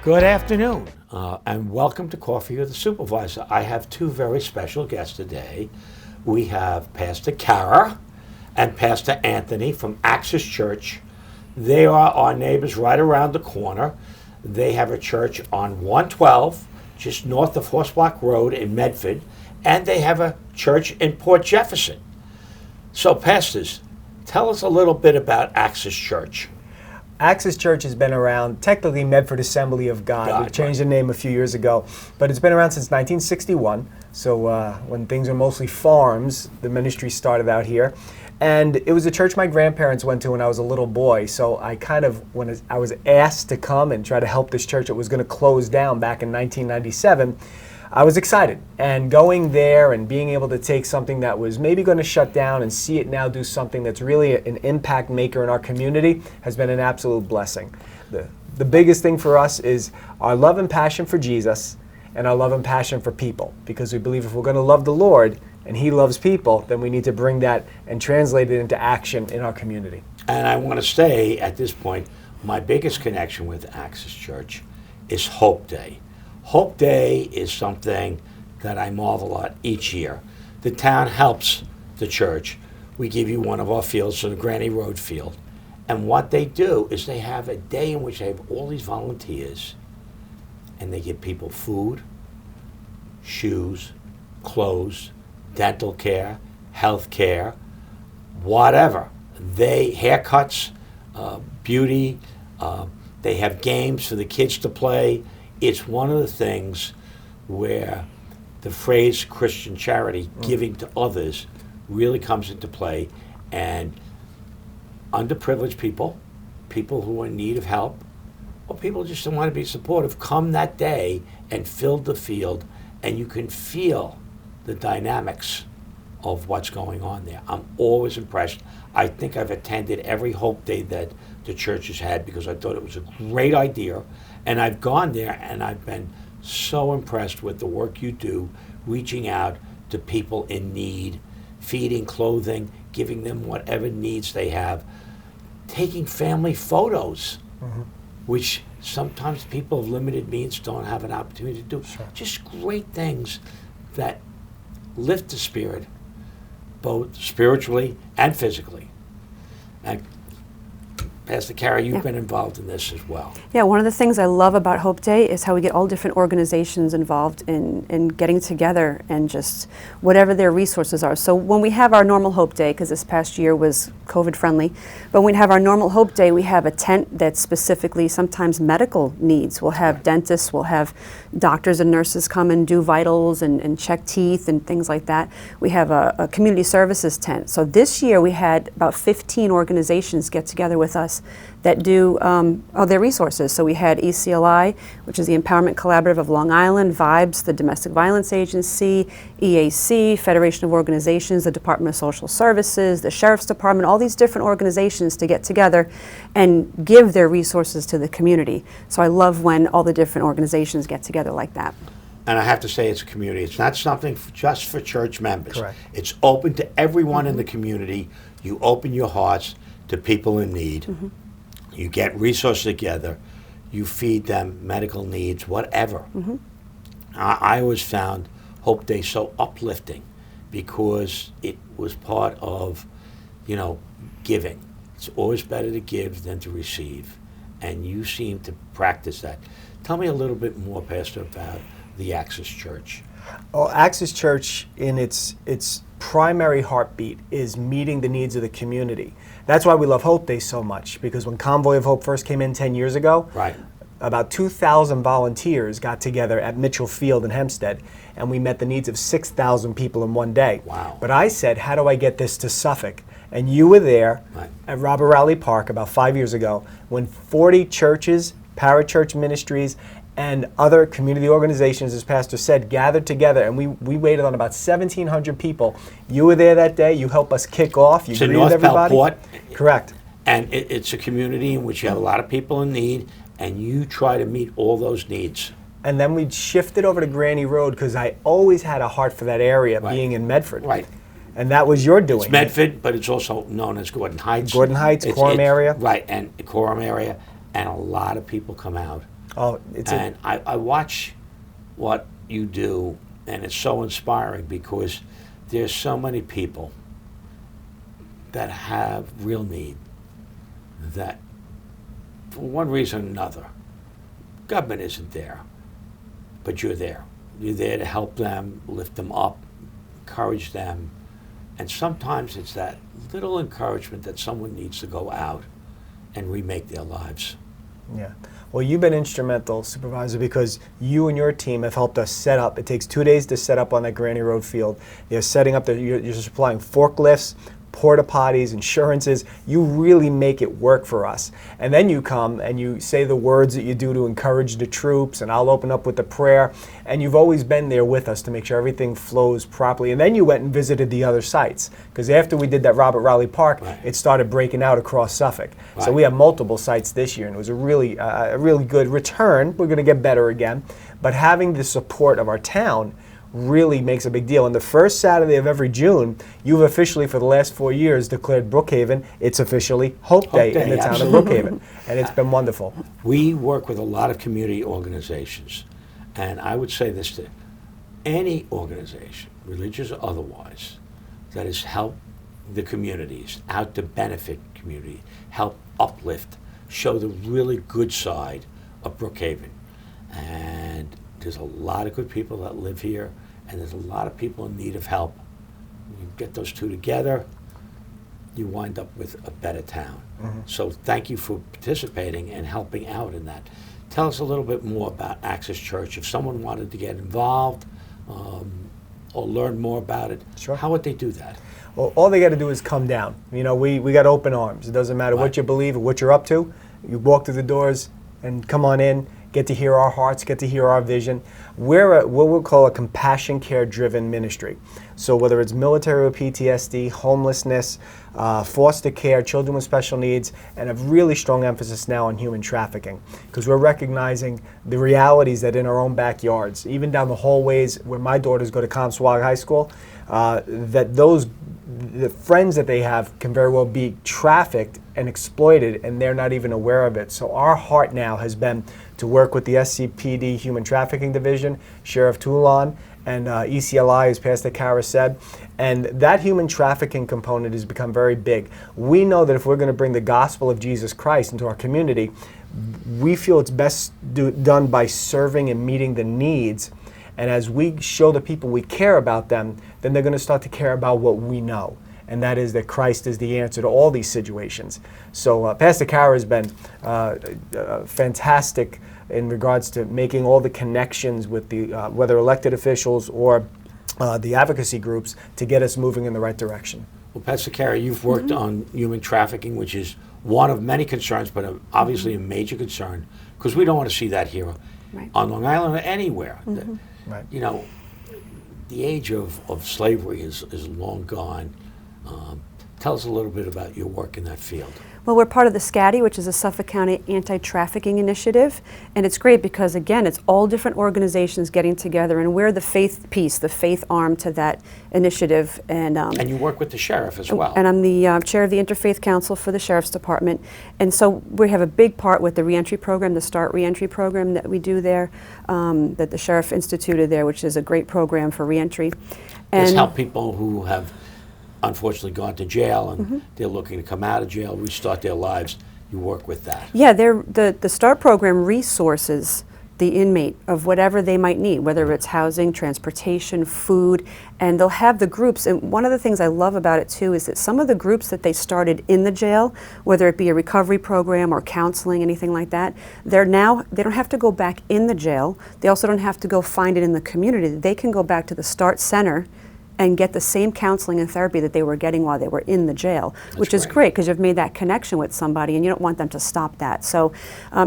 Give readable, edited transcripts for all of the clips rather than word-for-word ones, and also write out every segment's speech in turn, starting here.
Good afternoon, and welcome to Coffee with the Supervisor. I have two very special guests today. We have Pastor Kara and Pastor Anthony from Access Church. They are our neighbors right around the corner. They have a church on 112, just north of Horseblock Road in Medford, and they have a church in Port Jefferson. So, pastors, tell us a little bit about Access Church. Access Church has been around, technically Medford Assembly of God. We changed the name a few years ago, but it's been around since 1961. So when things were mostly farms, the ministry started out here. And it was a church my grandparents went to when I was a little boy. So when I was asked to come and try to help this church that was going to close down back in 1997, I was excited, and going there and being able to take something that was maybe going to shut down and see it now do something that's really an impact maker in our community has been an absolute blessing. The biggest thing for us is our love and passion for Jesus and our love and passion for people, because we believe if we're going to love the Lord and He loves people, then we need to bring that and translate it into action in our community. And I want to say at this point, my biggest connection with Access Church is Hope Day. Hope Day is something that I marvel at each year. The town helps the church. We give you one of our fields, so the Granny Road field. And what they do is they have a day in which they have all these volunteers, and they give people food, shoes, clothes, dental care, health care, whatever. Haircuts, beauty, they have games for the kids to play. It's one of the things where the phrase Christian charity, giving to others, really comes into play. And underprivileged people who are in need of help, or people just don't want to be supportive, come that day and fill the field, and you can feel the dynamics of what's going on there. I'm always impressed. I think I've attended every Hope Day that the church has had because I thought it was a great idea. And I've gone there and I've been so impressed with the work you do, reaching out to people in need, feeding, clothing, giving them whatever needs they have, taking family photos, which sometimes people of limited means don't have an opportunity to do. Sure. Just great things that lift the spirit, both spiritually and physically. And Pastor Carrie, you've been involved in this as well. Yeah, one of the things I love about Hope Day is how we get all different organizations involved in getting together and just whatever their resources are. So when we have our normal Hope Day, because this past year was COVID friendly, but when we have our normal Hope Day, we have a tent that's specifically sometimes medical needs. We'll have dentists, we'll have doctors and nurses come and do vitals and check teeth and things like that. We have a community services tent. So this year we had about 15 organizations get together with us that do their resources. So we had ECLI, which is the Empowerment Collaborative of Long Island, VIBES, the Domestic Violence Agency, EAC, Federation of Organizations, the Department of Social Services, the Sheriff's Department, all these different organizations to get together and give their resources to the community. So I love when all the different organizations get together like that. And I have to say, it's a community. It's not something just for church members. Correct. It's open to everyone in the community. You open your hearts to people in need. You get resources together. You feed them medical needs, whatever. I always found Hope Day so uplifting because it was part of, giving. It's always better to give than to receive. And you seem to practice that. Tell me a little bit more, Pastor, about the Access Church. Well, Access Church, in its primary heartbeat, is meeting the needs of the community. That's why we love Hope Day so much, because when Convoy of Hope first came in 10 years ago, about 2,000 volunteers got together at Mitchell Field in Hempstead, and we met the needs of 6,000 people in one day. Wow. But I said, how do I get this to Suffolk? And you were there at Robert Rowley Park about 5 years ago when 40 churches, parachurch ministries, and other community organizations, as Pastor said, gathered together, and we waited on about 1,700 people. You were there that day. You helped us kick off. You greeted everybody. North Pelport. Correct. And it's a community in which you have a lot of people in need, and you try to meet all those needs. And then we shifted over to Granny Road because I always had a heart for that area, being in Medford. Right. And that was your doing. It's Medford, but it's also known as Gordon Heights. Gordon Heights, Coram area. Right, and Coram area. And a lot of people come out Oh, it's and I watch what you do, and it's so inspiring because there's so many people that have real need that, for one reason or another, government isn't there, but you're there. You're there to help them, lift them up, encourage them, and sometimes it's that little encouragement that someone needs to go out and remake their lives. Yeah. Well, you've been instrumental, Supervisor, because you and your team have helped us set up. It takes 2 days to set up on that Granny Road field. They're setting up, you're supplying forklifts, porta potties, insurances. You really make it work for us. And then you come and you say the words that you do to encourage the troops, and I'll open up with the prayer. And you've always been there with us to make sure everything flows properly. And then you went and visited the other sites, because after we did that Robert Rowley Park, Right. it started breaking out across Suffolk. So Right. we have multiple sites this year, and it was a really good return. We're going to get better again. But having the support of our town really makes a big deal. And the first Saturday of every June, you've officially, for the last 4 years, declared Brookhaven, it's officially Hope Day in the town of absolutely. Brookhaven. And it's been wonderful. We work with a lot of community organizations, and I would say this to any organization, religious or otherwise, that has helped the communities, out to benefit community, help uplift, show the really good side of Brookhaven. And there's a lot of good people that live here, and there's a lot of people in need of help. You get those two together, you wind up with a better town. So thank you for participating and helping out in that. Tell us a little bit more about Access Church. If someone wanted to get involved or learn more about it, Sure. how would they do that? Well, all they got to do is come down. You know, we got open arms. It doesn't matter what Right. you believe or what you're up to. You walk through the doors and come on in, get to hear our hearts, get to hear our vision. We're what we'll call a compassion care driven ministry. So whether it's military or PTSD, homelessness, foster care, children with special needs, and a really strong emphasis now on human trafficking, because we're recognizing the realities that in our own backyards, even down the hallways where my daughters go to Comswag High School, that the friends that they have can very well be trafficked and exploited, and they're not even aware of it. So our heart now has been to work with the SCPD Human Trafficking Division, Sheriff Toulon, and ECLI, as Pastor Kara said. And that human trafficking component has become very big. We know that if we're going to bring the gospel of Jesus Christ into our community, we feel it's best done by serving and meeting the needs. And as we show the people we care about them, then they're going to start to care about what we know. And that is that Christ is the answer to all these situations. So Pastor Kara has been fantastic in regards to making all the connections with the whether elected officials or the advocacy groups to get us moving in the right direction. Well, Pastor Kara, you've worked on human trafficking, which is one of many concerns, but obviously a major concern, because we don't want to see that here Right. on Long Island or anywhere. Right. You know, the age of slavery is long gone. Tell us a little bit about your work in that field. Well, we're part of the SCADI, which is a Suffolk County Anti-Trafficking Initiative, and it's great because, again, it's all different organizations getting together, and we're the faith piece, the faith arm to that initiative. And you work with the sheriff as well. And I'm the chair of the Interfaith Council for the Sheriff's Department. And so we have a big part with the reentry program, the START reentry program that we do there, that the sheriff instituted there, which is a great program for reentry. It's And helped people who have unfortunately gone to jail and they're looking to come out of jail, restart their lives. You work with that. yeah, the START program resources the inmate of whatever they might need, whether it's housing, transportation, food, and they'll have the groups. And one of the things I love about it too is that some of the groups that they started in the jail, whether it be a recovery program or counseling, anything like that, they don't have to go back in the jail. They also don't have to go find it in the community. They can go back to the START center and get the same counseling and therapy that they were getting while they were in the jail, which is great because you've made that connection with somebody and you don't want them to stop that. So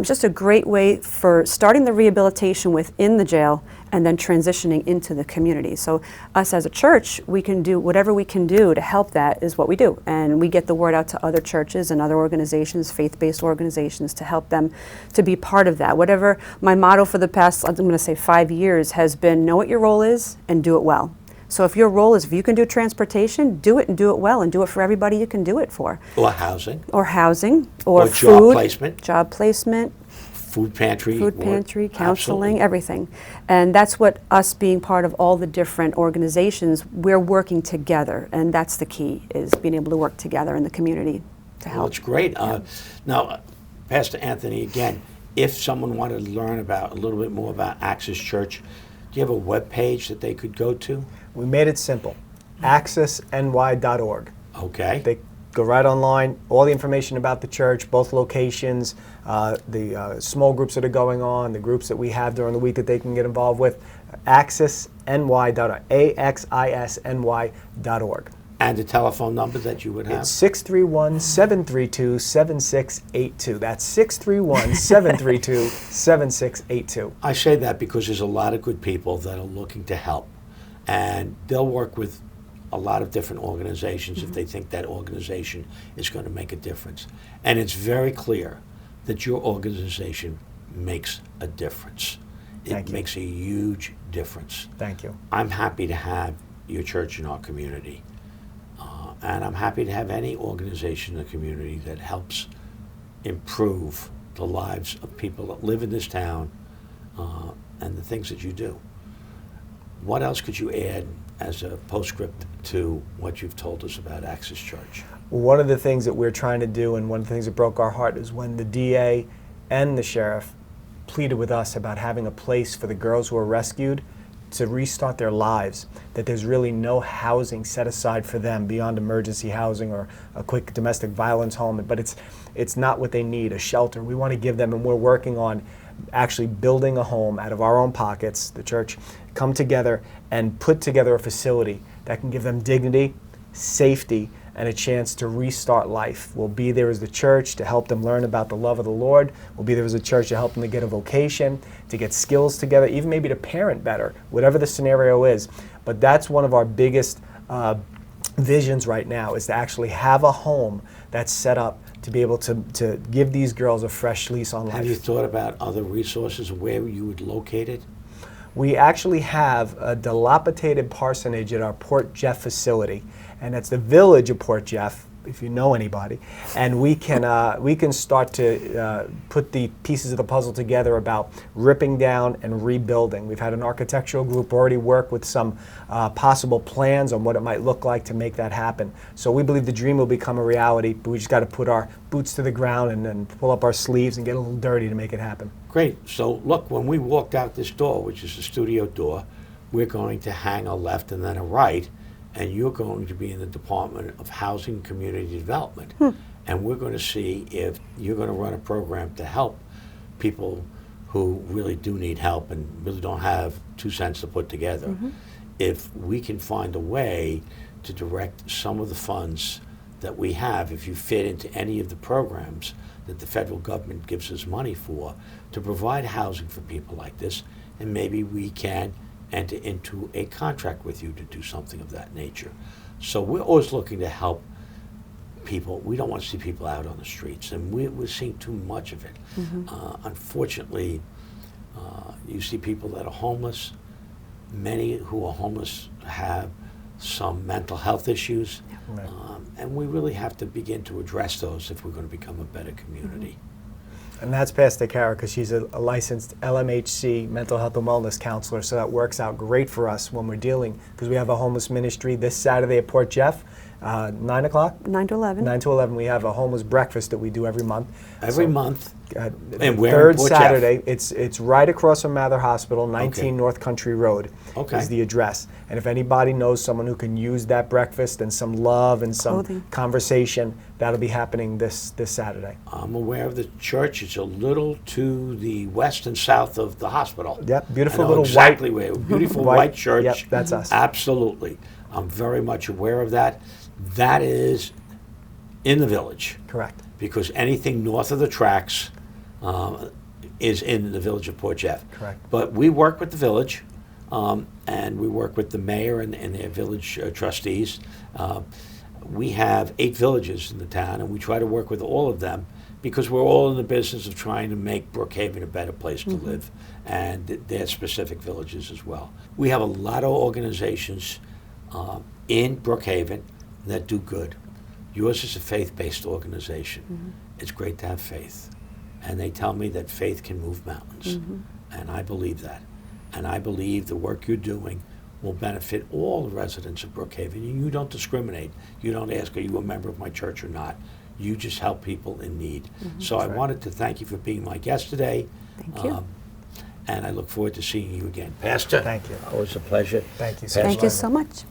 just a great way for starting the rehabilitation within the jail and then transitioning into the community. So us as a church, we can do whatever we can do to help that is what we do. And we get the word out to other churches and other organizations, faith-based organizations, to help them to be part of that. Whatever my motto for the past, I'm going to say 5 years, has been know what your role is and do it well. So if your role is, if you can do transportation, do it and do it well and do it for everybody you can do it for. Or housing. Or housing, or Or food. job placement. Job placement. food pantry. Food pantry, counseling, Absolutely. everything. And that's what us being part of all the different organizations, we're working together. And that's the key, is being able to work together in the community to help. Well, it's great. Now, Pastor Anthony, again, if someone wanted to learn about a little bit more about Access Church, do you have a web page that they could go to? We made it simple. accessny.org. Okay. They go right online, all the information about the church, both locations, the small groups that are going on, the groups that we have during the week that they can get involved with. Accessny.org. AXISNY.org. And the telephone number that you would have? It's 631-732-7682. That's 631-732-7682. I say that because there's a lot of good people that are looking to help. And they'll work with a lot of different organizations if they think that organization is going to make a difference. And it's very clear that your organization makes a difference. Thank It you. makes a huge difference. Thank you. I'm happy to have your church in our community. And I'm happy to have any organization in the community that helps improve the lives of people that live in this town and the things that you do. What else could you add as a postscript to what you've told us about Access Church? One of the things that we're trying to do, and one of the things that broke our heart, is when the DA and the sheriff pleaded with us about having a place for the girls who were rescued to restart their lives, that there's really no housing set aside for them beyond emergency housing or a quick domestic violence home, but it's not what they need, a shelter. We want to give them, and we're working on actually building a home out of our own pockets, the church, come together and put together a facility that can give them dignity, safety, and a chance to restart life. We'll be there as the church to help them learn about the love of the Lord. We'll be there as a church to help them to get a vocation, to get skills together, even maybe to parent better, whatever the scenario is. But that's one of our biggest visions right now, is to actually have a home that's set up to be able to give these girls a fresh lease on life. Have you thought about other resources, where you would locate it? We actually have a dilapidated parsonage at our Port Jeff facility, and it's the village of Port Jeff, if you know anybody. And we can start to put the pieces of the puzzle together about ripping down and rebuilding. We've had an architectural group already work with some possible plans on what it might look like to make that happen. So we believe the dream will become a reality, but we just got to put our boots to the ground and then pull up our sleeves and get a little dirty to make it happen. Great. So look, when we walked out this door, which is the studio door, we're going to hang a left and then a right, and you're going to be in the Department of Housing and Community Development. And we're going to see if you're going to run a program to help people who really do need help and really don't have 2 cents to put together. If we can find a way to direct some of the funds that we have, if you fit into any of the programs that the federal government gives us money for, to provide housing for people like this, and maybe we can enter into a contract with you to do something of that nature. So we're always looking to help people. We don't want to see people out on the streets, and we're seeing too much of it. Unfortunately, you see people that are homeless. Many who are homeless have some mental health issues, Right. And we really have to begin to address those if we're going to become a better community. And that's Pastor Kara, because she's a licensed LMHC mental health and wellness counselor, so that works out great for us when we're dealing, because we have a homeless ministry this Saturday at Port Jeff, 9 o'clock? 9 to 11. 9 to 11. We have a homeless breakfast that we do every month. Every So, month. And where in third Port Jeff? Saturday, it's right across from Mather Hospital, 19 Okay. North Country Road Okay. is the address. And if anybody knows someone who can use that breakfast and some love and some Clothing. conversation, that'll be happening this Saturday. I'm aware of the church. It's a little to the west and south of the hospital. Yep, beautiful I know little exactly white, where. Beautiful white church. Yep, that's us. Absolutely. I'm very much aware of that. That is in the village, Correct. because anything north of the tracks is in the village of Port Jeff. Correct. But we work with the village, and we work with the mayor and their village trustees. We have 8 villages in the town, and we try to work with all of them, because we're all in the business of trying to make Brookhaven a better place to live, and their specific villages as well. We have a lot of organizations in Brookhaven that do good. Yours is a faith-based organization. It's great to have faith, and they tell me that faith can move mountains. And I believe that. And I believe the work you're doing will benefit all the residents of Brookhaven. You don't discriminate. You don't ask, are you a member of my church or not? You just help people in need. So I wanted to thank you for being my guest today. Thank you. And I look forward to seeing you again. Pastor, Thank you. Always a pleasure. Thank you so Thank you much. so much.